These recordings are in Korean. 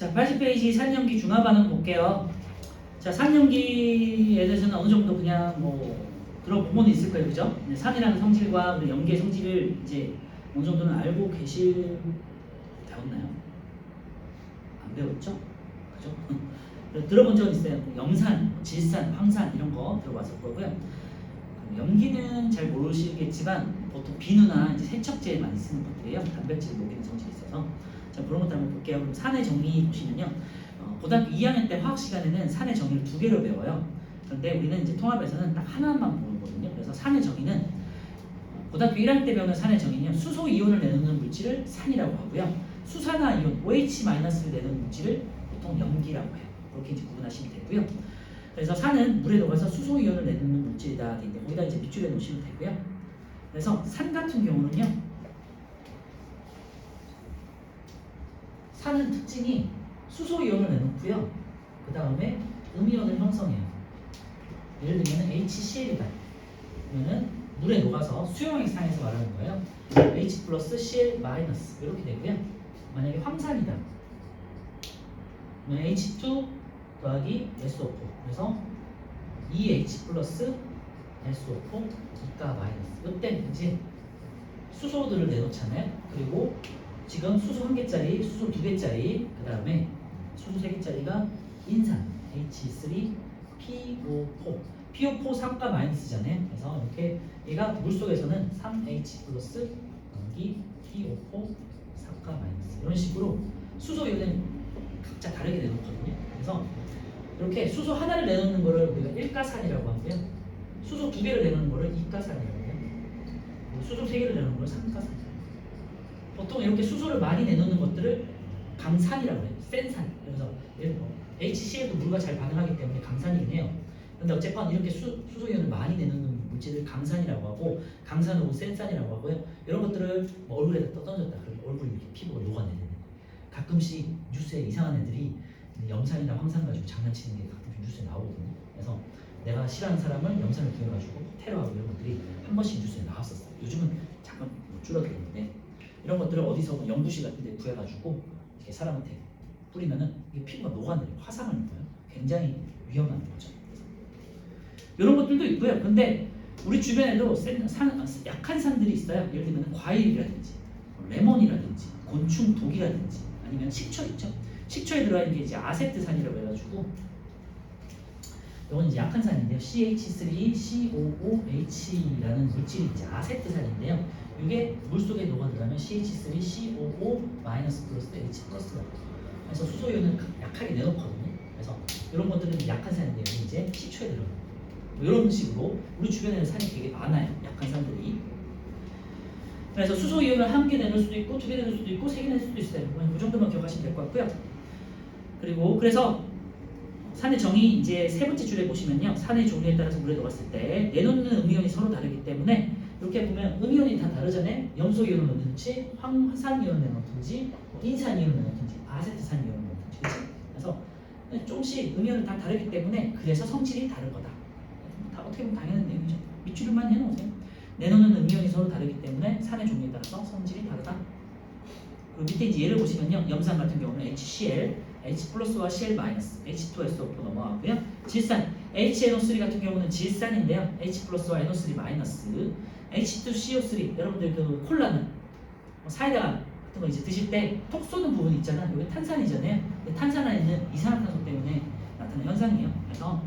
자, 80페이지 산염기 중화 반응 볼게요. 자, 산염기에 대해서는 어느 정도 그냥 뭐 들어보고는 있을 거예요, 그죠? 산이라는 성질과 우리 염기의 성질을 이제 어느 정도는 알고 배웠나요? 안 배웠죠? 그죠? 들어본 적은 있어요. 염산, 질산, 황산 이런 거 들어봤을 거고요. 염기는 잘 모르시겠지만 보통 비누나 이제 세척제에 많이 쓰는 것들이에요. 단백질을 녹이는 성질이 있어서. 자, 그런 것들 한번 볼게요. 그럼 산의 정리 보시면요. 고등학교 2학년 때 화학 시간에는 산의 정의를 2개로 배워요. 그런데 우리는 이제 통합에서는 딱 하나만 보거든요. 그래서 산의 정의는 고등학교 1학년 때 배우는 산의 정의는 수소 이온을 내놓는 물질을 산이라고 하고요. 수산화 이온 OH-를 내놓는 물질을 보통 염기라고 해요. 그렇게 이제 구분하시면 되고요. 그래서 산은 물에 녹아서 수소 이온을 내놓는 물질이다. 근데 거기다 이제 밑줄에 놓으시면 되고요. 그래서 산 같은 경우는요. 산은 특징이 수소 이온을 내놓고요. 그 다음에 음이온을 형성해요. 예를 들면 HCl이다. 그러면은 물에 녹아서 수용액 상에서 말하는 거예요. H 플러스 Cl 마이너스 이렇게 되고요. 만약에 황산이다. 그러면 H2 더하기 SO4 그래서 2H 플러스 SO4 2가 마이너스. 이때 이제 수소들을 내놓잖아요. 그리고 지금 수소 1개짜리, 수소 2개짜리, 그 다음에 수소 3개짜리가 인산 H3PO4 PO4 3가 마이너스잖아요. 그래서 이렇게 얘가 물속에서는 3H 플러스 여기 PO4 3가 마이너스 이런 식으로 수소 이온은 각자 다르게 내놓거든요. 그래서 이렇게 수소 하나를 내놓는 거를 우리가 1가산이라고 하고요. 수소 2개를 내놓는 거를 2가산이라고 해요. 수소 3개를 내놓는 걸 3가산. 보통 이렇게 수소를 많이 내놓는 것들을 강산이라고 해요. 센 산. 그래서 예를 들어 HCl도 물과 잘 반응하기 때문에 강산이긴 해요. 근데 어쨌건 이렇게 수소이온을 많이 내놓는 물질을 강산이라고 하고 강산 혹은 센 산이라고 하고요. 이런 것들을 뭐 얼굴에다 던졌다. 그러면 얼굴이 이렇게 피부가 녹아내는 거예요. 가끔씩 뉴스에 이상한 애들이 염산이나 황산 가지고 장난치는 게 가끔씩 뉴스에 나오거든요. 그래서 내가 싫어하는 사람을 염산을 구해가지고 테러하고 이런 것들이 한 번씩 뉴스에 나왔었어요. 요즘은 잠깐 줄어들었는데 이런 것들을 어디서 연구실 같은 데 구해가지고 이렇게 사람한테 뿌리면은 이게 피부가 녹아내려요. 화상을 입어요. 굉장히 위험한 거죠. 이런 것들도 있고요. 근데 우리 주변에도 약한 산들이 있어요. 예를 들면 과일이라든지 레몬이라든지 곤충 독이라든지 아니면 식초 있죠. 식초에 들어가 있는 게 이제 아세트산이라고 해가지고 이건 이제 약한 산인데요. CH3COOH라는 물질이 이제 아세트산인데요. 이게 물속에 녹아 들어가면 CH3COO 마이너스 플러스 H 플러스가 돼요. 그래서 수소 이온을 약하게 내놓거든요. 그래서 이런 것들은 약한 산인데 여기 이제 식초에 들어가요. 이런 식으로 우리 주변에는 산이 되게 많아요. 약한 산들이. 그래서 수소 이온을 한 개 내놓을 수도 있고 2개 내놓을 수도 있고 3개 내놓을 수도 있어요. 이 정도만 기억하시면 될 것 같고요. 그리고 그래서 산의 정의 이제 세 번째 줄에 보시면요. 산의 종류에 따라서 물에 녹았을 때 내놓는 음이온이 서로 다르기 때문에 이렇게 보면 음이온이 다 다르잖아요. 염소 이온을 넣든지 황산 이온을 넣든지 인산 이온을 넣든지 아세트산 이온을 넣든지 그렇지? 그래서 조금씩 음이온은 다 다르기 때문에 그래서 성질이 다른 거다. 다 어떻게 보면 당연한 내용이죠. 밑줄만 해놓으세요. 내놓는 음이온이 서로 다르기 때문에 산의 종류에 따라서 성질이 다르다. 그리고 밑에 이제 예를 보시면요. 염산 같은 경우는 HCl, H 플러스와 Cl 마이너스, H2SO4 넘어가고요. 질산, HNO3 같은 경우는 질산인데요. H 플러스와 NO3 마이너스, H2CO3 여러분들 그 콜라는 사이다 같은 거 이제 드실 때 톡 쏘는 부분 있잖아. 여기 탄산이잖아요. 탄산 안에 있는 이산화탄소 때문에 나타나는 현상이에요. 그래서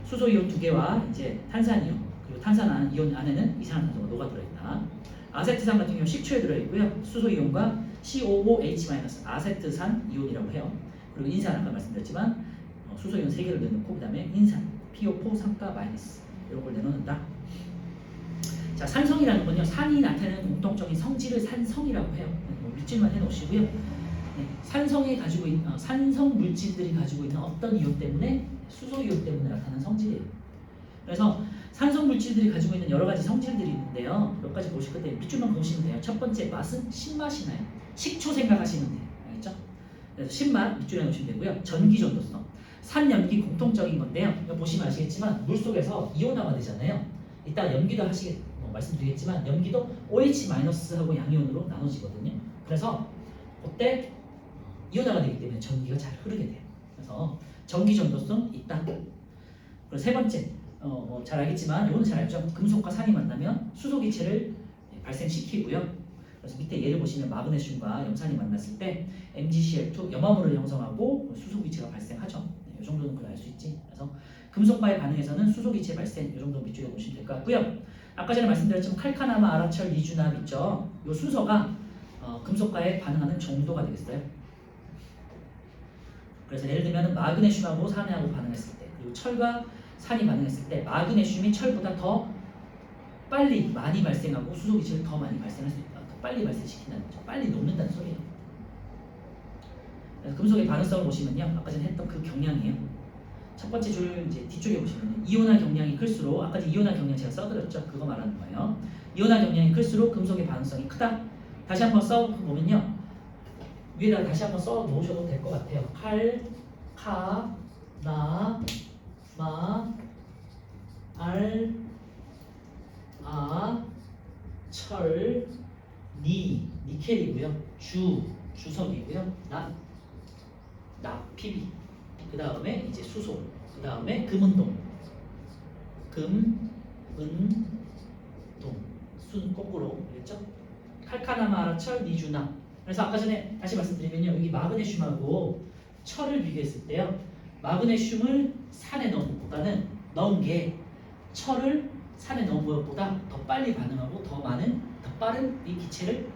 수소 이온 2개와 이제 탄산이온 그리고 탄산 이온 안에는 이산화탄소가 녹아 들어있다. 아세트산 같은 경우 식초에 들어있고요. 수소 이온과 COOH- 아세트산 이온이라고 해요. 그리고 인산 아까 말씀드렸지만 수소 이온 3개를 내놓고 그 다음에 인산 PO4 3가 마이너스 이런 걸 내놓는다. 자, 산성이라는 건요. 산이 나타내는 공통적인 성질을 산성이라고 해요. 밑줄만 해놓으시고요. 네, 산성이 가지고 있는 산성 물질들이 가지고 있는 어떤 이온 때문에 수소 이온 때문에 나타나는 성질이에요. 그래서 산성 물질들이 가지고 있는 여러 가지 성질들이 있는데요. 몇 가지 보실 건데 밑줄만 보시면 돼요. 첫 번째 맛은 신맛이 나요. 식초 생각하시면 돼요. 알겠죠? 그래서 신맛 밑줄에 놓으시면 되고요. 전기 전도성, 산염기 공통적인 건데요. 여기 보시면 아시겠지만 물 속에서 이온화가 되잖아요. 이따 염기도 말씀드리겠지만 염기도 OH- 하고 양이온으로 나눠지거든요. 그래서 그때 이온화가 되기 때문에 전기가 잘 흐르게 돼요. 그래서 전기 전도성 있다. 그리고 세 번째, 잘 알겠지만 이거는 잘 알죠. 금속과 산이 만나면 수소 기체를 발생시키고요. 그래서 밑에 예를 보시면 마그네슘과 염산이 만났을 때 MgCl2 염화물을 형성하고 수소 기체가 발생하죠. 네, 이 정도는 알 수 있지. 그래서 금속과의 반응에서는 수소 기체 발생 이 정도 밑줄에 보시면 될 것 같고요. 아까 전에 말씀드렸지만 칼카나마, 아라철, 리주납 있죠. 이 순서가 금속과에 반응하는 정도가 되겠어요. 그래서 예를 들면 마그네슘하고 산하고 반응했을 때, 그리고 철과 산이 반응했을 때 마그네슘이 철보다 더 빨리 많이 발생하고 수소 기체를 더 많이 발생할 수 있다. 더 빨리 발생시킨다는 거죠. 빨리 녹는다는 소리예요. 그래서 금속의 반응성을 보시면요, 아까 전에 했던 그 경량이에요. 첫 번째 줄 이제 뒤쪽에 보시면 이온화 경량이 클수록, 아까 전에 이온화 경량 제가 써드렸죠. 그거 말하는 거예요. 이온화 경량이 클수록 금속의 반응성이 크다. 다시 한번 써보면요, 위에다가 다시 한번 써 놓으셔도 될 것 같아요. 칼, 카, 나, 마, 알, 아, 철, 니, 니켈이고요. 주석이고요. PB. 그 다음에 이제 수소. 그 다음에 금은동. 은동. 순 거꾸로 그랬죠? 칼카나마, 철, 니주나. 그래서 아까 전에 다시 말씀드리면요, 여기 마그네슘하고 철을 비교했을 때요, 마그네슘을 산에 넣은 게 철을 산에 넣은 것보다 더 빨리 반응하고 더 빠른 이 기체를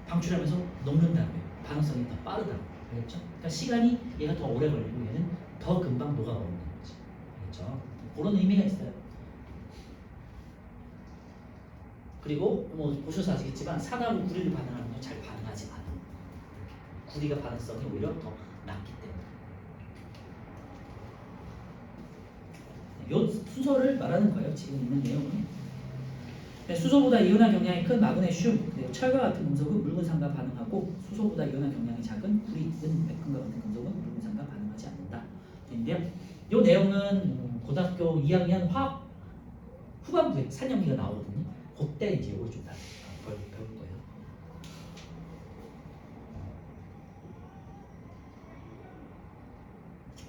방출하면서 녹는다고요. 반응성이 더 빠르다고. 알겠죠? 그러니까 시간이 얘가 더 오래 걸리고 얘는 더 금방 녹아버리는 거지. 알겠죠? 그런 의미가 있어요. 그리고 뭐 보셔서 아시겠지만 산하고 구리를 반응하는 건 잘 반응하지 않아. 구리가 반응성이 오히려 더 낮기 때문에. 이 순서를 말하는 거예요. 지금 있는 내용은. 수소보다 이온화 경량이 큰 마그네슘, 그리고 철과 같은 금속은 묽은산과 반응하고 수소보다 이온화 경량이 작은 구리, 은, 맥금과 같은 금속은 묽은산과 반응하지 않는다. 인데요. 이 내용은 고등학교 2학년 화학 후반부에 산연기가 나오거든요. 그때 이제 이걸 좀 배울 거예요.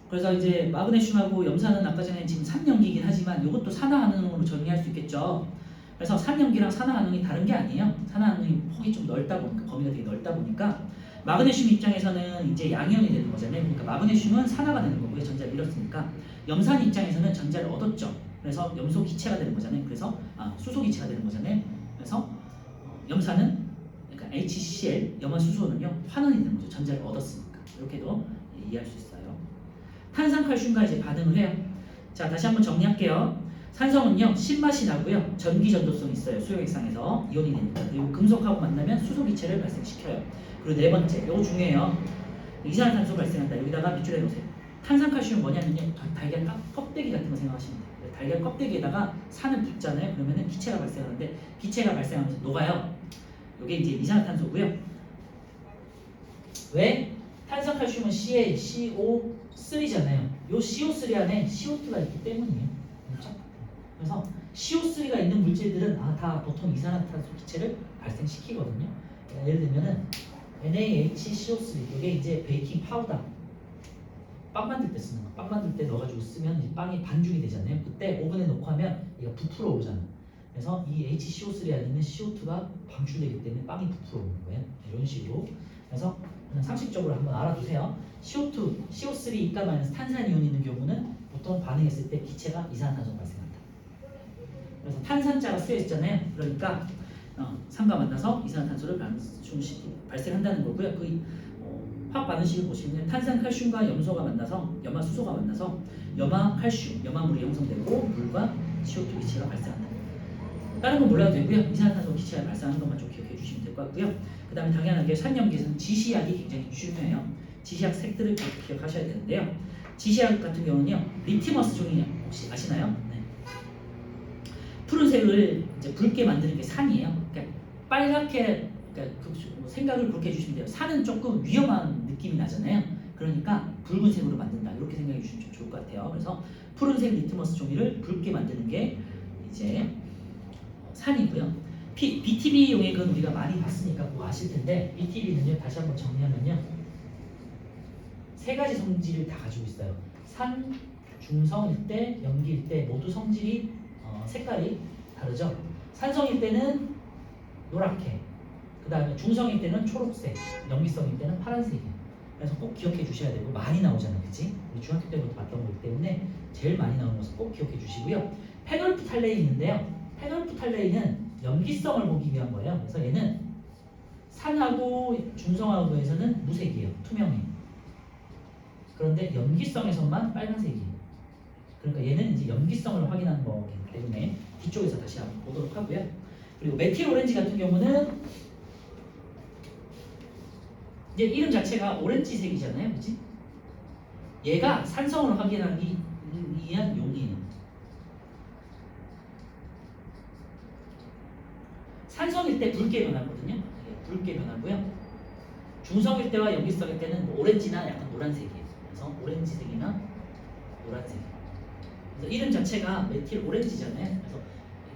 그래서 이제 마그네슘하고 염산은 아까 전에 지금 산연기이긴 하지만 이것도 산화반응으로 정의할 수 있겠죠. 그래서 산연기랑 산화반응이 다른 게 아니에요. 산화반응이 폭이 좀 넓다 보니까, 범위가 되게 넓다 보니까 마그네슘 입장에서는 이제 양이온이 되는 거잖아요. 그러니까 마그네슘은 산화가 되는 거고요. 전자를 잃었으니까. 염산 입장에서는 전자를 얻었죠. 그래서 염소 기체가 되는 거잖아요. 그래서 수소 기체가 되는 거잖아요. 그래서 염산은, 그러니까 HCl 염화수소는요, 환원이 되는 거죠. 전자를 얻었으니까. 이렇게도 이해할 수 있어요. 탄산칼슘과 이제 반응을 해요. 자, 다시 한번 정리할게요. 산성은요, 신맛이 나고요, 전기 전도성이 있어요. 수용액상에서 이온이 되니까. 그리고 금속하고 만나면 수소 기체를 발생시켜요. 그리고 네 번째, 이거 중요해요. 이산화탄소 발생한다. 여기다가 밑줄에 놓으세요. 탄산칼슘은 뭐냐면요, 달걀 껍데기 같은 거 생각하시면 돼요. 달걀 껍데기에다가 산을 붓잖아요. 그러면은 기체가 발생하는데, 기체가 발생하면서 녹아요. 이게 이제 이산화탄소고요. 왜? 탄산칼슘은 CaCO3잖아요. 이 CO3 안에 CO2가 있기 때문이에요. 그렇죠? 그래서 CO3가 있는 물질들은 다 보통 이산화탄소 기체를 발생시키거든요. 예를 들면은 NaHCO3, 이게 이제 베이킹 파우더, 빵 만들 때 쓰는 거. 빵 만들 때 넣어가지고 쓰면 이제 빵이 반죽이 되잖아요. 그때 오븐에 놓고 하면 얘가 부풀어 오잖아. 그래서 이 HCO3 안에 있는 CO2가 방출되기 때문에 빵이 부풀어 오는 거예요. 이런 식으로. 그래서 그냥 상식적으로 한번 알아두세요. CO2, CO3 이가 마이너스 탄산이온이 있는 경우는 보통 반응했을 때 기체가 이산화탄소가 발생한다. 그래서 탄산자가 쓰여 있잖아요. 그러니까 산과 만나서 이산화탄소를 발생한다는 거고요. 그 화학 반응식을 보시면 탄산칼슘과 염소가 만나서 염화수소가 만나서 염화칼슘, 염화물이 형성되고 물과 CO2 기체가 발생한다. 다른 건 몰라도 되고요. 이산화탄소 기체가 발생하는 것만 좀 기억해 주시면 될 것 같고요. 그 다음에 당연하게 산염기에서는 지시약이 굉장히 중요해요. 지시약 색들을 기억하셔야 되는데요. 지시약 같은 경우는요, 리티머스 종이 혹시 아시나요? 네. 푸른색을 이제 붉게 만드는 게 산이에요. 그러니까 빨갛게, 그러니까 생각을 그렇게 해주시면 돼요. 산은 조금 위험한 느낌이 나잖아요. 그러니까 붉은색으로 만든다. 이렇게 생각해 주시면 좀 좋을 것 같아요. 그래서 푸른색 리트머스 종이를 붉게 만드는 게 이제 산이고요. BTB 용액은 우리가 많이 봤으니까 그거 아실 텐데 BTB는요 다시 한번 정리하면요 세 가지 성질을 다 가지고 있어요. 산, 중성일 때, 염기일 때 모두 성질이 색깔이 다르죠. 산성일 때는 노랗게, 그 다음에 중성일 때는 초록색, 염기성일 때는 파란색이에요. 그래서 꼭 기억해 주셔야 되고 많이 나오잖아요, 그치? 우리 중학교 때부터 봤던 거기 때문에 제일 많이 나오는 것을 꼭 기억해 주시고요. 페놀프탈레이 있는데요. 페놀프탈레이는 염기성을 보기 위한 거예요. 그래서 얘는 산하고 중성하고에서는 무색이에요, 투명해요. 그런데 염기성에서만 빨간색이에요. 그러니까 얘는 이제 염기성을 확인하는 거기 때문에 뒤쪽에서 다시 한번 보도록 하고요. 그리고 메틸 오렌지 같은 경우는 이제 이름 자체가 오렌지색이잖아요, 그렇지? 얘가 산성을 확인하기 위한 용이에요. 산성일 때 붉게 변하거든요. 붉게 변하고요. 중성일 때와 염기성일 때는 뭐 오렌지나 약간 노란색이에요. 그래서 오렌지색이나 노란색. 그래서 이름 자체가 메틸 오렌지잖아요. 그래서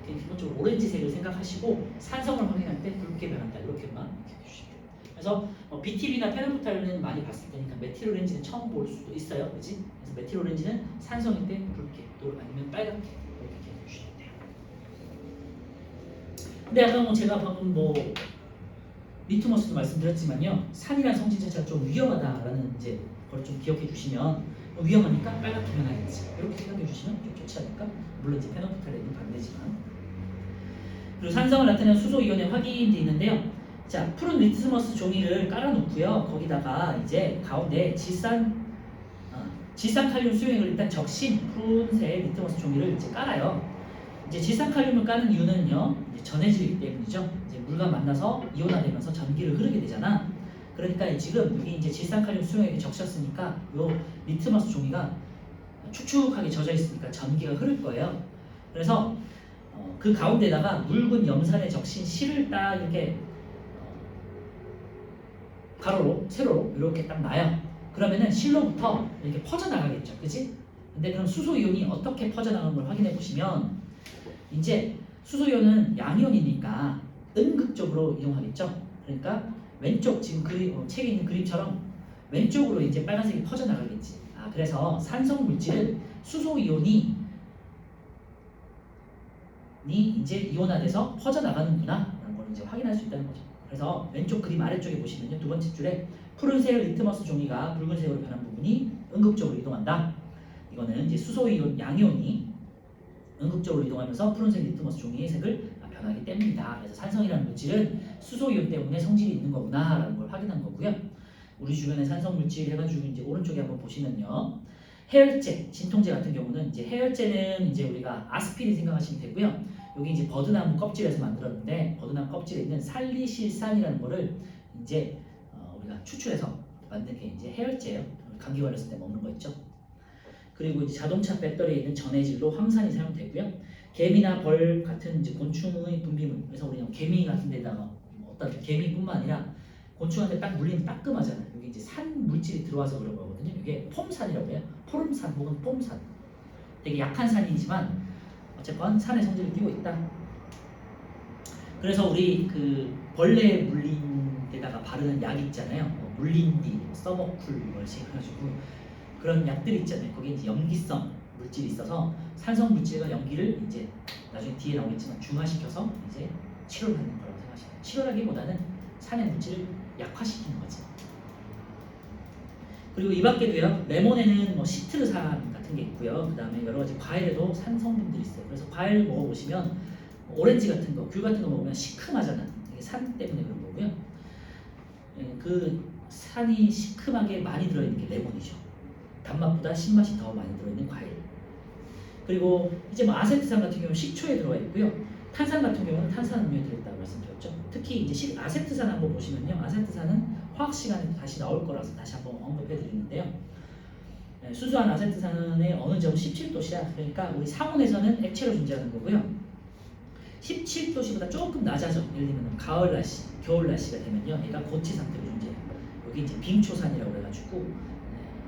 이렇게 기본적으로 오렌지색을 생각하시고 산성을 확인할 때 붉게 변한다 이렇게만 해주시면 돼요. 그래서 BTB나 페놀프탈은 많이 봤을 테니까 메틸 오렌지는 처음 볼 수도 있어요, 그렇지? 그래서 메틸 오렌지는 산성일 때 붉게, 또 아니면 빨갛게 이렇게 해주시면 돼요. 근데 아까 제가 방금 리트머스도 말씀드렸지만요, 산이라는 성질 자체가 좀 위험하다라는 이제 걸 좀 기억해 주시면 위험하니까 빨갛게 변하겠지 이렇게 생각해 주시면 좀 좋지 않을까? 물론 이제 페놀프탈레인은 반대지만. 그리고 산성을 나타내는 수소 이온의 확인도 있는데요. 자, 푸른 리트머스 종이를 깔아놓고요. 거기다가 이제 가운데 질산칼륨 수용액을 일단 적신 푸른색 리트머스 종이를 이제 깔아요. 이제 질산칼륨을 까는 이유는요, 이제 전해질이기 때문이죠. 이제 물과 만나서 이온화되면서 전기를 흐르게 되잖아. 그러니까 지금 여기 이제 질산칼륨 수용액이 적셨으니까 요 리트머스 종이가 축축하게 젖어 있으니까 전기가 흐를 거예요. 그래서 그 가운데다가 묽은 염산에 적신 실을 딱 이렇게 가로로 세로로 이렇게 딱 놔요. 그러면은 실로부터 이렇게 퍼져나가겠죠, 그치? 근데 그럼 수소이온이 어떻게 퍼져나가는 걸 확인해 보시면 이제 수소이온은 양이온이니까 음극적으로 이동하겠죠. 그러니까 왼쪽 지금 책에 있는 그림처럼 왼쪽으로 이제 빨간색이 퍼져나가겠지. 그래서 산성 물질은 수소이온이 이제 이온화돼서 퍼져나가는구나 라는 걸 이제 확인할 수 있다는 거죠. 그래서 왼쪽 그림 아래쪽에 보시면요, 두 번째 줄에 푸른색 리트머스 종이가 붉은색으로 변한 부분이 음극적으로 이동한다. 이거는 이제 수소이온, 양이온이 음극적으로 이동하면서 푸른색 리트머스 종이의 색을 변하기 때문이다. 그래서 산성이라는 물질은 수소이온 때문에 성질이 있는 거구나 라는 걸 확인한 거고요. 우리 주변에 산성 물질 해가지고 이제 오른쪽에 한번 보시면요, 해열제, 진통제 같은 경우는 이제 해열제는 이제 우리가 아스피린 생각하시면 되고요. 여기 이제 버드나무 껍질에서 만들었는데 버드나무 껍질에 있는 살리실산이라는 거를 이제 우리가 추출해서 만든 게 이제 해열제예요. 감기 걸렸을 때 먹는 거 있죠. 그리고 이제 자동차 배터리에 있는 전해질로 황산이 사용되고요. 개미나 벌 같은 이제 곤충의 분비물, 그래서 우리는 개미 같은 데다가 어떤 개미뿐만 아니라 곤충한테 딱 물리면 따끔하잖아요. 여기 이제 산 물질이 들어와서 그런 거거든요. 이게 폼산이라고 해요. 포름산 혹은 폼산. 되게 약한 산이지만 어쨌건 산의 성질을 띠고 있다. 그래서 우리 그 벌레 물린 데다가 바르는 약 있잖아요. 물린디, 서버쿨 이렇게 해가지고 그런 약들이 있잖아요. 거기에 이제 염기성 물질이 있어서 산성 물질과 염기를 이제 나중에 뒤에 나오겠지만 중화시켜서 이제 치료를 하는 거라고 생각하시면 돼요. 치료라기보다는 산의 물질을 약화시키는 거지. 그리고 이 밖에도요, 레몬에는 뭐 시트르산 같은 게 있고요. 그 다음에 여러 가지 과일에도 산 성분들이 있어요. 그래서 과일 먹어보시면 오렌지 같은 거, 귤 같은 거 먹으면 시큼하잖아. 이게 산 때문에 그런 거고요. 그 산이 시큼하게 많이 들어있는 게 레몬이죠. 단맛보다 신맛이 더 많이 들어있는 과일. 그리고 이제 뭐 아세트산 같은 경우는 식초에 들어가 있고요. 탄산 같은 경우는 탄산음료에 들어있다고 말씀드렸죠. 특히 이제 아세트산 한번 보시면요, 아세트산은 화학 시간에 다시 나올 거라서 다시 한번 언급해 드리는데요. 수수한 아세트산의 어느 점은 17도씨야. 그러니까 우리 상온에서는 액체로 존재하는 거고요. 17도씨보다 조금 낮아져. 예를 들면 가을 날씨, 겨울 날씨가 되면요, 얘가 고체 상태로 존재해요. 여기 이제 빙초산이라고 해가지고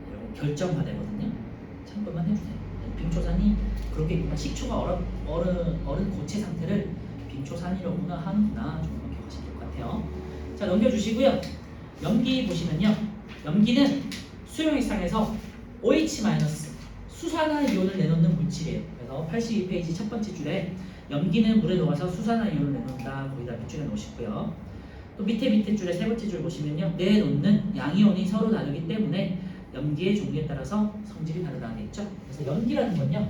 이런 결정화되거든요. 참고만 해주세요. 빙초산이 그렇게 식초가 얼은 고체 상태를 빙초산이로구나 하는구나 정도만 기억하시면 될 것 같아요. 자, 넘겨주시고요. 염기 보시면요. 염기는 수용액상에서 OH- 수산화 이온을 내놓는 물질이에요. 그래서 82페이지 첫 번째 줄에 염기는 물에 녹아서 수산화 이온을 내놓는다. 거기다 밑줄에 놓으시고요. 또 밑에 줄에 세 번째 줄 보시면요. 내놓는 양이온이 서로 다르기 때문에 염기의 종류에 따라서 성질이 다르다는 게 있죠. 그래서 염기라는 건요.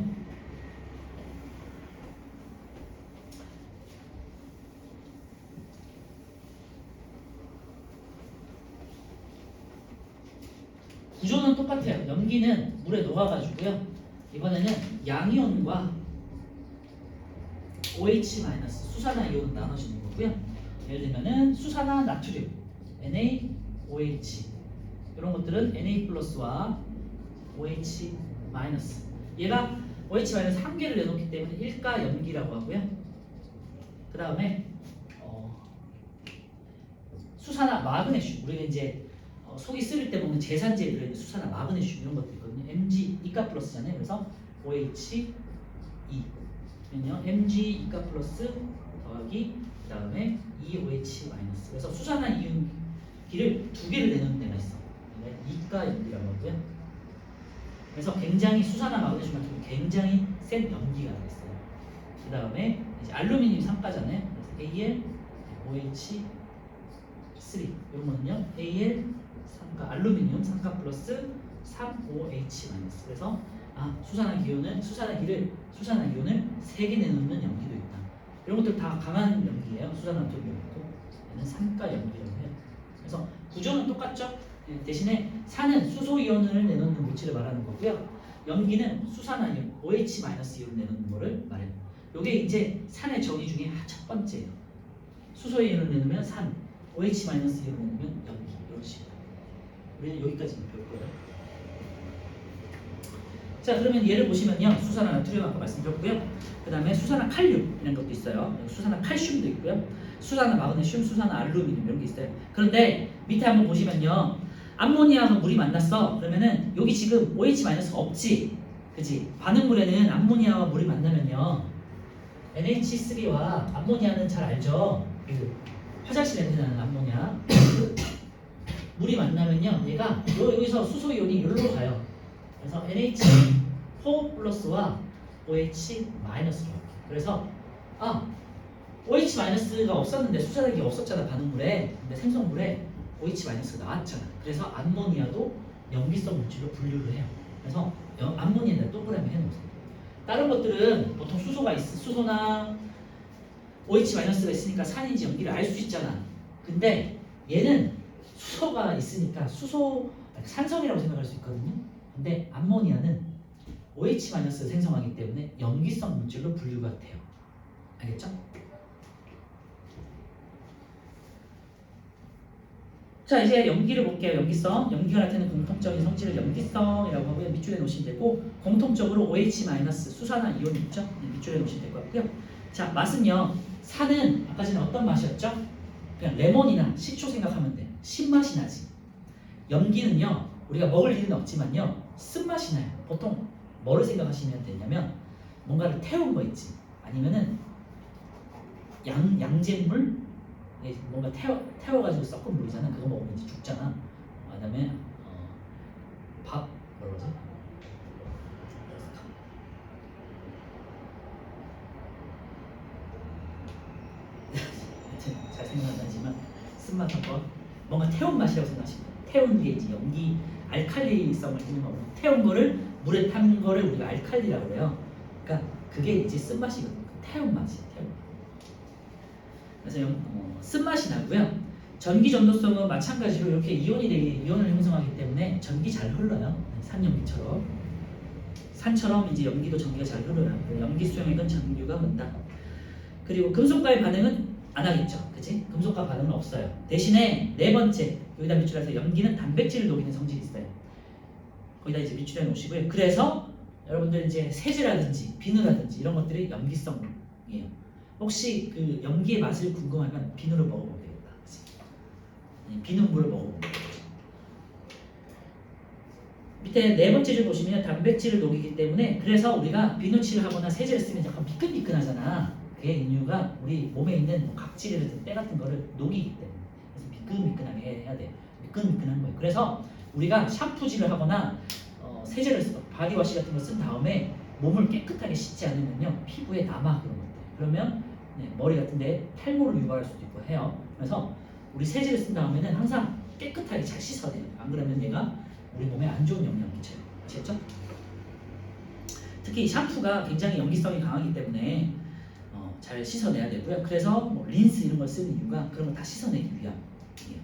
구조는 똑같아요. 염기는 물에 녹아가지고요. 이번에는 양이온과 OH- 수산화 이온은 나눠지는 거고요. 예를 들면은 수산화 나트륨 NaOH 이런 것들은 Na 플러스와 OH 마이너스. 얘가 OH 마이너스 한 개를 내놓기 때문에 일가 염기라고 하고요. 그 다음에 수산화 마그네슘. 우리가 이제 속이 쓰릴 때 먹는 제산제에 들어있는 수산화 마그네슘 이런 것도 있거든요. Mg 이가 플러스잖아요. 그래서 OH2 그러면요 Mg 이가 플러스 더하기 그 다음에 EOH 마이너스. 그래서 수산화 이온기를 두 개를 내놓는 데가 있어. 이가 염기라고 하고요. 그래서 굉장히 수산화 마그네슘 같은 경우 굉장히 센 염기가 되겠어요. 그 다음에 이제 알루미늄 삼가잖아요. 그래서 Al, OH3 이런 거는요 Al 삼가 알루미늄 삼가 플러스 3OH 마이너스. 그래서 수산화 이온을 3개 내놓는 염기도 있다. 이런 것들 다 강한 염기예요. 수산화토륨이 있고 얘는 삼가 염기라고 해요. 그래서 구조는 똑같죠. 대신에 산은 수소 이온을 내놓는 물질을 말하는 거고요. 염기는 수산화 이온 OH- 이온을 내놓는 거를 말해요. 이게 이제 산의 정의 중에 첫 번째예요. 수소 이온을 내놓으면 산, OH- 이온을 내놓으면 염기. 이런 식으로. 우리는 여기까지만 배울 거예요. 자, 그러면 얘를 보시면요. 수산화 나트륨 아까 말씀드렸고요. 그 다음에 수산화 칼륨 이런 것도 있어요. 수산화 칼슘도 있고요. 수산화 마그네슘, 수산화 알루미늄 이런 게 있어요. 그런데 밑에 한번 보시면요. 암모니아와 물이 만났어. 그러면은 여기 지금 OH- 없지. 그지? 반응물에는 암모니아와 물이 만나면요. NH3와 암모니아는 잘 알죠? 그 화장실 냄새 나는 암모니아. 물이 만나면요. 얘가 여기서 수소 이온이 여기로 가요. 그래서 NH4 플러스와 OH 마이너스로. 그래서 OH 마이너스가 없었는데 수산액이 없었잖아 반응물에. 근데 생성물에 OH 마이너스가 나왔잖아. 그래서 암모니아도 염기성 물질로 분류를 해요. 그래서 암모니아에다 동그라미 해놓으세요. 다른 것들은 보통 수소나 OH 마이너스가 있으니까 산인지 염기를 알 수 있잖아. 근데 얘는 수소가 있으니까 산성이라고 생각할 수 있거든요. 근데 암모니아는 OH- 를 생성하기 때문에 염기성 물질로 분류가 돼요. 알겠죠? 자, 이제 염기를 볼게요. 염기성. 염기가 나타내는 공통적인 성질을 염기성이라고 하고요. 밑줄에 놓으시면 되고 공통적으로 OH- 수산화 이온이 있죠? 밑줄에 놓으시면 될 것 같고요. 자, 맛은요. 산은 아까 전에 어떤 맛이었죠? 그냥 레몬이나 식초 생각하면 돼. 신맛이 나지. 염기는요. 우리가 먹을 일은 없지만요. 쓴맛이 나요. 보통 뭐를 생각하시면 되냐면 뭔가를 태운 거 있지. 아니면은 양잿물 뭔가 태워가지고 섞은 물이잖아. 그거 먹으면 이제 죽잖아. 그다음에 밥 뭐라 그러지? 잘 생각 안 나지만 쓴맛 한번 뭔가 태운 맛이라고 생각하시면 돼요. 태운 게 이제 염기 알칼리성을 띠는 거고 태운 거를 물에 탄 거를 우리가 알칼리라고 그래요. 그러니까 그게 이제 쓴맛이거든요. 태운 맛이에요. 태운. 그래서 쓴맛이 나고요. 전기 전도성은 마찬가지로 이렇게 이온을 형성하기 때문에 전기 잘 흘러요. 산염기처럼. 산처럼 이제 염기도 전기가 잘 흘러요. 염기 수용액은 전류가 흐른다. 그리고 금속과의 반응은 안 하겠죠. 그치? 금속과 반응은 없어요. 대신에 네 번째, 여기다 밑줄에서 염기는 단백질을 녹이는 성질이 있어요. 거기다 이제 밑줄에 놓으시고요. 그래서 여러분들 이제 세제라든지 비누라든지 이런 것들이 염기성이에요. 혹시 그 염기의 맛을 궁금하면 비누를 먹어보면 되겠다. 그치? 비눗물을 먹어보면 되겠죠. 밑에 네 번째 줄 보시면 단백질을 녹이기 때문에 그래서 우리가 비누칠을 하거나 세제를 쓰면 약간 미끈미끈하잖아. 그게 이유가 우리 몸에 있는 뭐 각질이라든지 때 같은 거를 녹이기 때문에. 그래서 미끈미끈하게 해야 돼요. 미끈미끈한 거예요. 그래서 우리가 샴푸질을 하거나 세제를 쓰고 바디워시 같은 거 쓴 다음에 몸을 깨끗하게 씻지 않으면요 피부에 남아 그런 것들. 그러면 머리 같은데 탈모를 유발할 수도 있고 해요. 그래서 우리 세제를 쓴 다음에는 항상 깨끗하게 잘 씻어야 돼요. 안 그러면 얘가 우리 몸에 안 좋은 영향을 끼쳐요. 아시겠죠? 특히 샴푸가 굉장히 염기성이 강하기 때문에 잘 씻어내야 되고요. 그래서 뭐 린스 이런 걸 쓰는 이유가 그런 걸 다 씻어내기 위함이에요.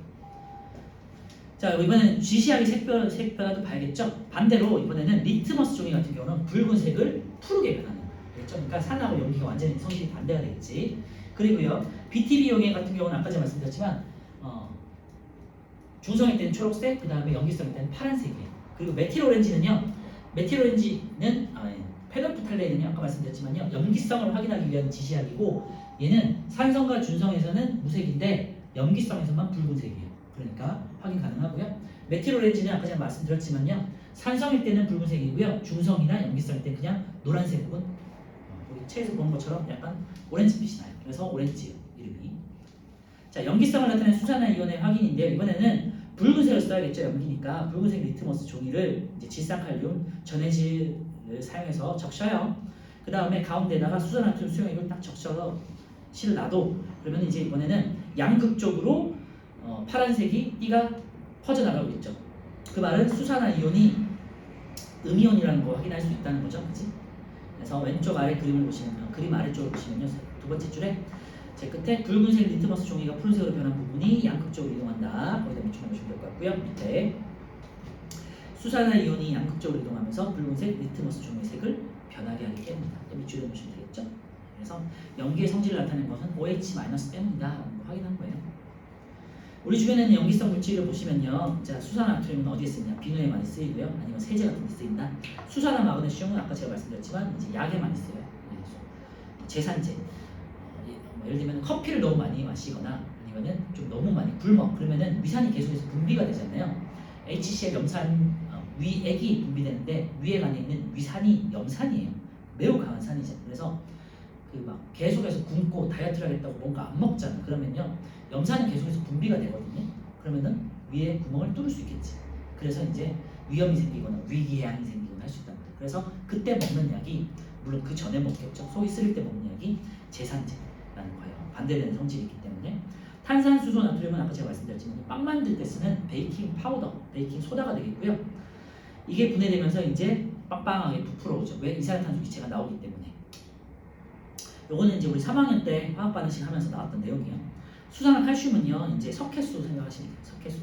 자, 이번에는 쥐시하게 색변도 봐야겠죠? 반대로 이번에는 리트머스 종이 같은 경우는 붉은색을 푸르게 변하는 거예요. 그렇죠? 그러니까 산하고 염기가 완전히 성질이 반대가 되겠지. 그리고요, BTB 용액 같은 경우는 아까 제가 말씀드렸지만 중성일 때는 초록색, 그 다음에 염기성일 때는 파란색이에요. 그리고 메틸오렌지는 페놀프탈레인은요 아까 말씀드렸지만요 염기성을 확인하기 위한 지시약이고 얘는 산성과 준성에서는 무색인데 염기성에서만 붉은색이에요. 그러니까 확인 가능하고요. 메틸오렌지는 아까 제가 말씀드렸지만요 산성일 때는 붉은색이고요 중성이나 염기성일 때는 그냥 노란색 혹은 우리 책에서 보는 것처럼 약간 오렌지빛이 나요. 그래서 오렌지예요 이름이. 자, 염기성을 나타내는 수산화 이온의 확인인데요. 이번에는 붉은색을 써야겠죠. 염기니까 붉은색 리트머스 종이를 이제 질산칼륨 전해질을 사용해서 적셔요. 그 다음에 가운데다가 수산화튬 수용액을 딱 적셔서 실을 놔도 그러면 이제 이번에는 양극적으로 파란색이 띠가 퍼져나가고 있죠. 그 말은 수산화 이온이 음이온이라는 거 확인할 수 있다는 거죠. 그치? 그래서 왼쪽 아래 그림을 보시면 그림 아래쪽을 보시면요 두 번째 줄에 제 끝에 붉은색 리트머스 종이가 푸른색으로 변한 부분이 양극적으로 이동한다. 거기다 밑줄을 보시면 될 것 같고요. 밑에 수산화 이온이 양극적으로 이동하면서 붉은색 리트머스 종이의 색을 변하게 하기 때문이다. 밑줄을 보시면 되겠죠. 그래서 염기의 성질을 나타내는 것은 OH- 때문이다. 라는 걸 확인한 거예요. 우리 주변에는 염기성 물질을 보시면요. 자, 수산화나트륨은 어디에 쓰이냐? 비누에 많이 쓰이고요. 아니면 세제 같은 데 쓰인다. 수산화 마그네슘은 아까 제가 말씀드렸지만 이제 약에 많이 쓰여요. 제산제. 예를 들면 커피를 너무 많이 마시거나 아니면은 좀 너무 많이 굶어 그러면은 위산이 계속해서 분비가 되잖아요. HCl 염산 위액이 분비되는데 위액 안에 있는 위산이 염산이에요. 매우 강한 산이죠. 그래서 그 막 계속해서 굶고 다이어트를 하겠다고 뭔가 안 먹잖아. 그러면요 염산이 계속해서 분비가 되거든요. 그러면은 위에 구멍을 뚫을 수 있겠지. 그래서 이제 위염이 생기거나 위궤양이 생기거나 할 수 있단 말이에요. 그래서 그때 먹는 약이 물론 그 전에 먹겠죠. 속이 쓰릴 때 먹는 약이 제산제라는 거예요. 반대되는 성질이 있기 때문에 탄산수소 나트륨은 아까 제가 말씀드렸지만 빵 만들 때 쓰는 베이킹 파우더, 베이킹 소다가 되겠고요. 이게 분해되면서 이제 빵빵하게 부풀어 오죠. 왜? 이산화탄소 기체가 나오기 때문에. 요거는 이제 우리 3학년 때 화학 반응식 하면서 나왔던 내용이에요. 수산화 칼슘은요, 이제 석회수 생각하시면 돼요. 석회수.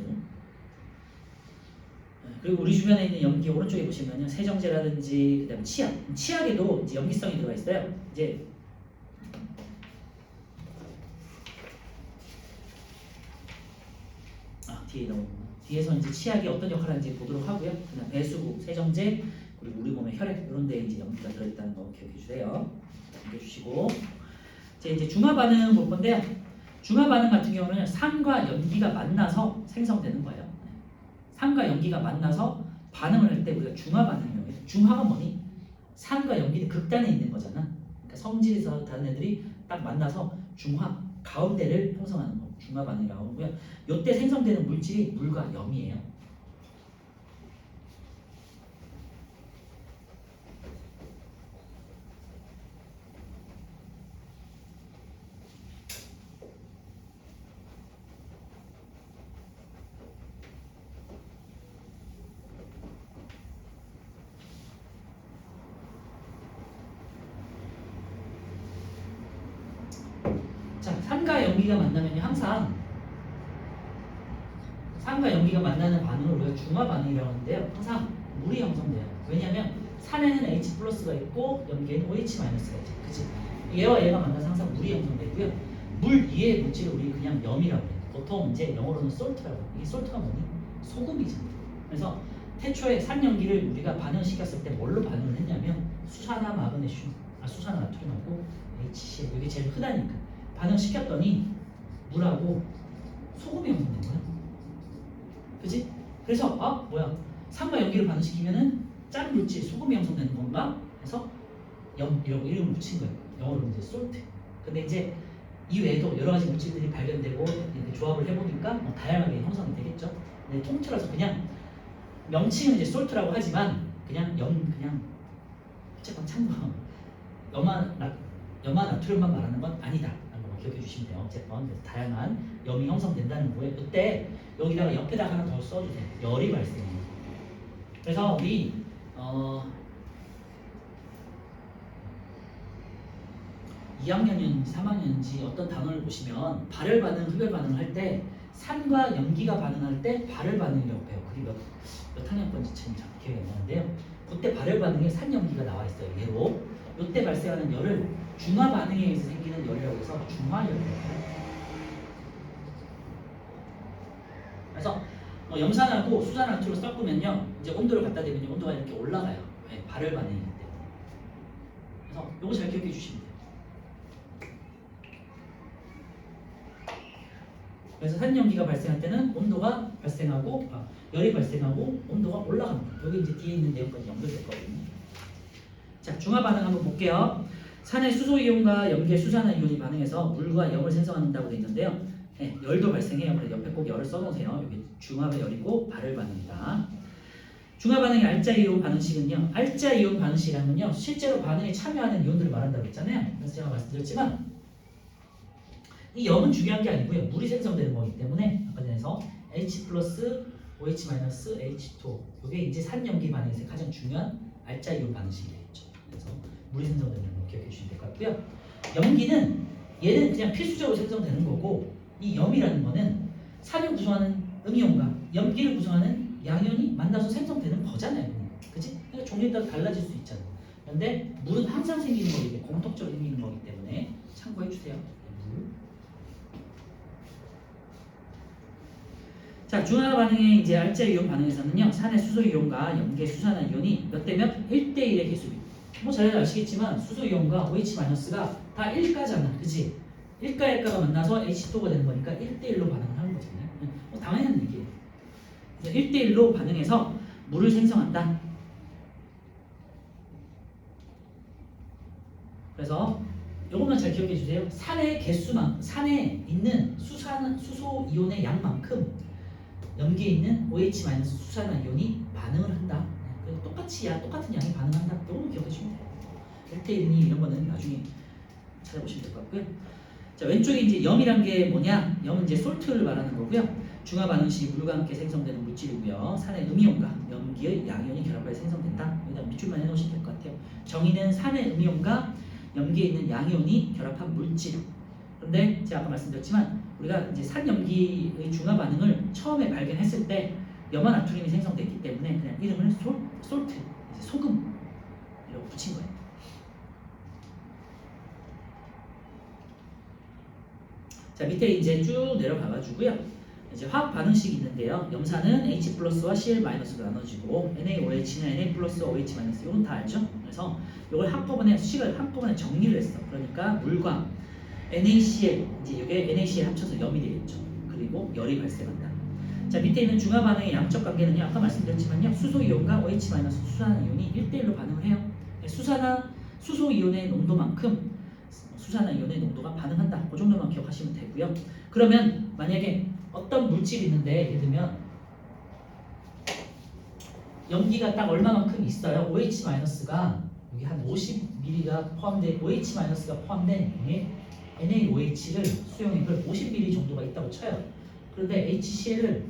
그리고 우리 주변에 있는 염기 오른쪽에 보시면요, 세정제라든지 그다음에 치약. 치약에도 이제 염기성이 들어가 있어요. 이제 뒤에서 이제 치약이 어떤 역할을 하는지 보도록 하고요. 그다음 배수구, 세정제, 그리고 우리 몸의 혈액 이런 데 이제 염기가 들어있다는 거 기억해 주세요. 기억해 주시고, 이제 중화 반응 볼 건데요. 중화 반응 같은 경우는 산과 염기가 만나서 생성되는 거예요. 산과 염기가 만나서 반응을 할 때 우리가 중화 반응이라고 해요. 중화가 뭐니? 산과 염기는 극단에 있는 거잖아. 그러니까 성질에서 다른 애들이 딱 만나서 중화 가운데를 형성하는 거. 중화 반응이라고 하고요. 이때 생성되는 물질이 물과 염이에요. 자, 산과 염기가 만나면 항상 산과 염기가 만나는 반응을 우리가 중화 반응이라고 하는데요. 항상 물이 형성돼요. 왜냐하면 산에는 H+가 있고 염기에는 OH-가 있죠. 그치? 얘와 얘가 만나서 항상 물이 형성되고요. 물 이외의 물질을 우리 그냥 염이라고 해요. 보통 이제 영어로는 salt라고 해요. 이게 salt가 뭐니? 소금이잖아요. 그래서 태초에 산 염기를 우리가 반응시켰을 때 뭘로 반응을 했냐면 수산화 마그네슘, 수산화 나트륨하고 HCl 이게 제일 흔하니까 반응시켰더니 물하고 소금이 형성된 거야. 그지? 그래서 뭐야 산과 염기를 반응시키면은 짠 물질 소금이 형성되는 건가? 해서 염 이라고 이름을 붙인 거예요. 영어로 이제 솔트. 근데 이제 이외에도 여러 가지 물질들이 발견되고 이렇게 조합을 해보니까 뭐 다양하게 형성이 되겠죠. 근데 통틀어서 그냥 명칭은 이제 솔트라고 하지만 그냥 어쨌건 참고 염화 나트륨만 말하는 건 아니다. 라는 거 기억해 주시면 돼요. 어쨌건 다양한 염이 형성된다는 거예요. 그때 여기다가 옆에다가 하나 더 써주세요. 열이 발생해요. 그래서 우리 2학년인지 3학년인지 어떤 단어를 보시면 발열 반응, 흡열 반응을 할 때 산과 염기가 반응할 때 발열 반응이라고 배워요. 그게 몇 학년 건지 지금 잘 기억이 안 나는데요. 그때 발열 반응에 산염기가 나와 있어요. 예로 이때 발생하는 열을 중화 반응에 의해서 생기는 열이라고 해서 중화열이라고 해요. 그래서 염산하고 수산화투로 섞으면요, 이제 온도를 갖다 대면 온도가 이렇게 올라가요. 네, 발열 반응이기 때문에. 그래서 이거 잘 기억해 주시면 돼요. 그래서 산염기가 발생할 때는 온도가 발생하고 열이 발생하고 온도가 올라갑니다. 여기 이제 뒤에 있는 내용까지 연결됐거든요. 자, 중화 반응 한번 볼게요. 산의 수소 이온과 염기의 수산화 이온이 반응해서 물과 염을 생성한다고 되어 있는데요. 네, 열도 발생해요. 그래서 옆에 꼭 열을 써놓으세요. 여기 중화가 열이고 발열 반응입니다. 중화 반응의 알자 이온 반응식은요. 알자 이온 반응식이라면요, 실제로 반응에 참여하는 이온들을 말한다고 했잖아요. 그래서 제가 말씀드렸지만 이 염은 중요한 게 아니고요. 물이 생성되는 거기 때문에 아까 전에서 H 플러스 OH 마이너스 H2 이게 이제 산염기 반응에서 가장 중요한 알자 이온 반응식이 되겠죠. 그래서 물이 생성되는 거 기억해 주시면 될 것 같고요. 염기는 얘는 그냥 필수적으로 생성되는 거고 이 염이라는 거는 산을 구성하는 음이온과 염기를 구성하는 양이온이 만나서 생성되는 거잖아요. 그치? 그러니까 종류에 따라 달라질 수 있잖아요. 그런데 물은 항상 생기는 거기 때문에 공통적으로 생기는 거기 때문에 참고해 주세요. 물. 자, 중화 반응의 이제 알자 이온 반응에서는요, 산의 수소 이온과 염기의 수산화 이온이 몇 대 몇? 1대1의 개수비. 뭐 잘 아시겠지만 수소 이온과 OH-가 다 1가잖아. 그치? 1가 1가가 만나서 H2가 되는 거니까 1대1로 반응을 하는 거잖아요. 뭐 당연한 얘기예요. 1대1로 반응해서 물을 생성한다. 그래서 이것만 잘 기억해 주세요. 산의 개수만, 산에 있는 수소 이온의 양만큼 염기에 있는 OH- 수산화 이온이 반응을 한다. 똑같은 양이 반응한다. 이거만 기억해 주시면 돼요. 1대1이니 이런 거는 나중에 찾아보시면 될 것 같고요. 자, 왼쪽에 이제 염이란 게 뭐냐? 염은 이제 솔트를 말하는 거고요. 중화 반응 시 물과 함께 생성되는 물질이고요. 산의 음이온과 염기의 양이온이 결합하여 생성된다. 여기다 밑줄만 해놓으시면 될 것 같아요. 정의는 산의 음이온과 염기에 있는 양이온이 결합한 물질. 그런데 제가 아까 말씀드렸지만 우리가 이제 산염기의 중화 반응을 처음에 발견했을 때 염화 나트륨이 생성됐기 때문에 그냥 이름을 솔트, 소금이라고 붙인 거예요. 자, 밑에 이제 쭉 내려가가지고요. 이제 화학 반응식이 있는데요. 염산은 H 플러스와 Cl 마이너스로 나눠지고 NaOH는 Na 플러스 OH 마이너스 이건 다 알죠? 그래서 이걸 식을 한꺼번에 정리를 했어. 그러니까 물과 NaCl 이제 이게 NaCl 합쳐서 염이 되겠죠. 그리고 열이 발생한다. 자, 밑에 있는 중화 반응의 양적 관계는요. 아까 말씀드렸지만요. 수소 이온과 OH 마이너스 수산화 이온이 1대1로 반응을 해요. 수소 이온의 농도만큼 수산화 이온의 농도가 반응한다. 그 정도만 기억하시면 되고요. 그러면 만약에 어떤 물질이 있는데 예를 들면 염기가 딱 얼마만큼 있어요. OH-가 여기 한 50ml가 포함된 OH-가 포함된 NaOH를 수용해 그걸 50ml 정도가 있다고 쳐요. 그런데 HCl을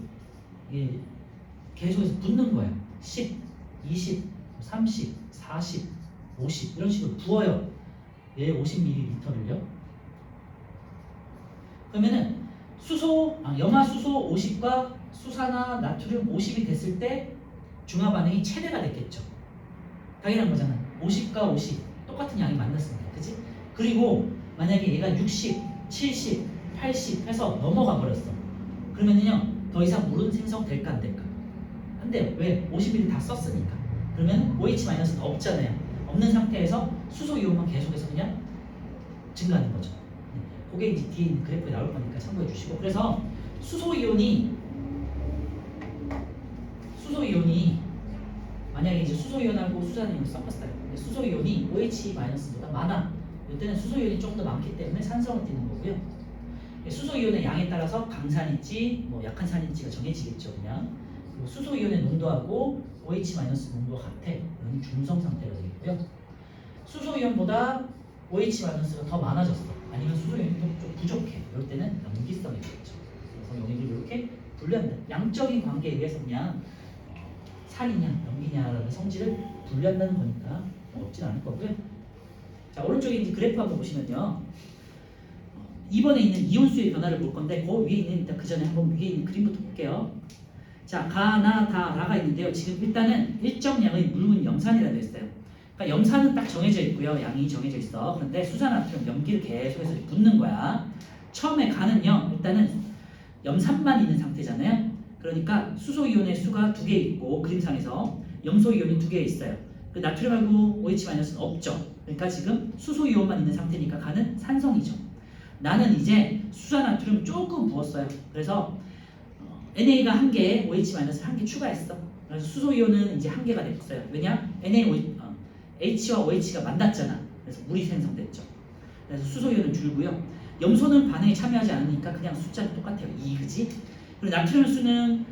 계속해서 붓는 거예요. 10, 20, 30, 40, 50 이런 식으로 부어요. 얘 50ml를요. 그러면은 염화수소 50과 수산화 나트륨 50이 됐을 때 중화 반응이 최대가 됐겠죠. 당연한 거잖아. 50과 50 똑같은 양이 만났습니다. 그치? 그리고 만약에 얘가 60, 70, 80 해서 넘어가 버렸어. 그러면요 더 이상 물은 생성될까 안 될까? 안 돼요. 왜? 50ml 다 썼으니까. 그러면 OH- 더 없잖아요. 없는 상태에서 수소 이온만 계속해서 그냥 증가하는 거죠. 그게 이제 뒤에 있는 그래프에 나올 거니까 참고해 주시고. 그래서 수소 이온이 만약에 이제 수소 이온하고 수산화 이온을 섞었어요. 근데 수소 이온이 OH- 보다 많아. 이때는 수소 이온이 조금 더 많기 때문에 산성을 띠는 거고요. 수소 이온의 양에 따라서 강산인지 뭐 약한 산인지가 정해지겠죠, 그냥. 그리고 수소 이온의 농도하고 OH- 농도가 같아. 이건 중성 상태가 되겠고요. 수소 이온보다 OH-가 더 많아졌어. 아니면 수소 이온이 좀 부족해. 이럴 때는 염기성이 되겠죠. 그래서 용액을 이렇게 분류한다. 양적인 관계에 의해서 그냥 산이냐 염기냐라는 성질을 분류한다는 거니까 어렵진 않을 거고요. 자, 오른쪽에 이제 그래프 한번 보시면요. 2번에 있는 이온수의 변화를 볼 건데 그 위에 있는 일단 그 전에 한번 위에 있는 그림부터 볼게요. 자, 가, 나, 다, 라가 있는데요. 지금 일단은 일정량의 물분 염산이라고 되어 있어요. 그러니까 염산은 딱 정해져 있고요. 양이 정해져 있어. 그런데 수산화트륨 염기를 계속해서 붓는 거야. 처음에 가는요. 일단은 염산만 있는 상태잖아요. 그러니까 수소 이온의 수가 2개 있고 그림상에서 염소 이온이 2개 있어요. 그 나트륨하고 OH-는 없죠. 그러니까 지금 수소 이온만 있는 상태니까 가는 산성이죠. 나는 이제 수산화트륨 조금 부었어요. 그래서 NA가 1개, OH-를 1개 추가했어. 그래서 수소 이온은 이제 1개가 됐어요. 왜냐? H와 OH가 만났잖아. 그래서 물이 생성됐죠. 그래서 수소 이온은 줄고요. 염소는 반응에 참여하지 않으니까 그냥 숫자는 똑같아요. 2, 그지? 그리고 나트륨 수는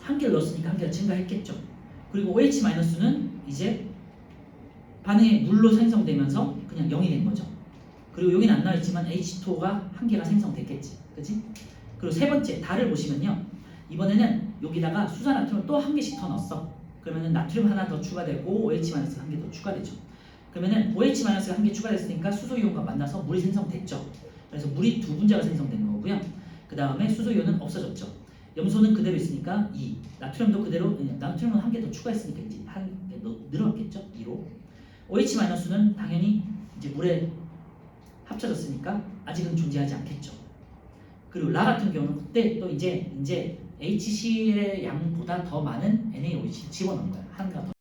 1개를 넣었으니까 1개가 증가했겠죠. 그리고 OH-는 이제 반응에 물로 생성되면서 그냥 0이 된 거죠. 그리고 여기는 안 나와있지만 H2O가 1개가 생성됐겠지. 그치? 그리고 세 번째, 달을 보시면요. 이번에는 여기다가 수산나트륨을 또 1개씩 더 넣었어. 그러면은 나트륨 하나 더 추가되고 OH-가 1개 더 추가되죠. 그러면은 OH-가 1개 추가됐으니까 수소이온과 만나서 물이 생성됐죠. 그래서 물이 2분자가 생성된 거고요. 그 다음에 수소이온은 없어졌죠. 염소는 그대로 있으니까 2. 나트륨도 그대로, 나트륨은 1개 더 추가했으니까 이제 1개 늘었겠죠. 2로. OH-는 당연히 이제 물에 합쳐졌으니까 아직은 존재하지 않겠죠. 그리고 라 같은 경우는 그때 또 이제 HCl의 양보다 더 많은 NaOH 집어넣은 거야. 한가 더.